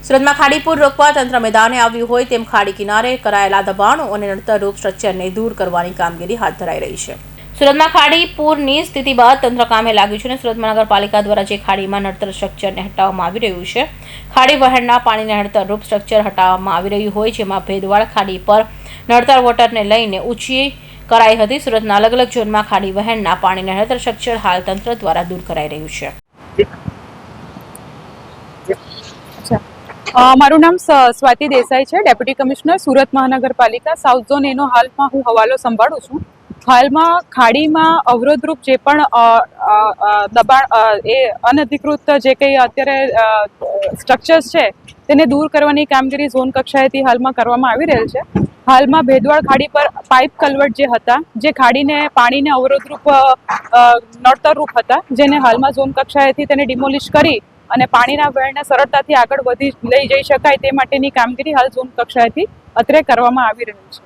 સુરતમાં ખાડી પૂર રોકવા તંત્ર મેદાને આવ્યું હોય તેમ ખાડી કિનારે કરાયેલા દબાણો અને નડતરરૂપ સ્ટ્રક્ચરને દૂર કરવાની કામગીરી હાથ ધરાઈ રહી છે। સુરતમાં ખાડી પૂરની સ્થિતિ બાદ તંત્ર કામે લાગ્યું છે અને સુરત મહાનગરપાલિકા દ્વારા જે ખાડીમાં નડતર સ્ટ્રક્ચરને હટાવવામાં આવી રહ્યું છે, ખાડી વહેણના પાણીને નડતરરૂપ સ્ટ્રક્ચર હટાવવામાં આવી રહ્યું હોય, જેમાં ભેદવાડ ખાડી પર નડતર વોટરને લઈને ઊંચી કરાઈ હતી। સુરતના અલગ અલગ ઝોનમાં ખાડી વહેણના પાણીને નડતર સ્ટ્રક્ચર હાલ તંત્ર દ્વારા દૂર કરાઈ રહ્યું છે। મારું નામ સ્વાતિ દેસાઈ છે, ડેપ્યુટી કમિશનર સુરત મહાનગરપાલિકા સાઉથ ઝોન। એનો હાલમાં હું હવાલો સંભાળું છું। હાલમાં ખાડીમાં અવરોધરૂપ જે પણ દબાણ એ અનધિકૃત જે કંઈ અત્યારે સ્ટ્રક્ચર્સ છે તેને દૂર કરવાની કામગીરી ઝોન કક્ષાએથી હાલમાં કરવામાં આવી રહેલ છે। હાલમાં ભેદવાડ ખાડી પર પાઇપ કલવર્ટ જે હતા, જે ખાડીને પાણીને અવરોધરૂપ નડતરરૂપ હતા, જેને હાલમાં ઝોન કક્ષાએથી તેને ડિમોલિશ કરી અને પાણીના વહેણને સરળતાથી આગળ લઈ જઈ શકાય તે માટેની કામગીરી હાલ ઝોન કક્ષાએથી અત્રે કરવામાં આવી રહી છે।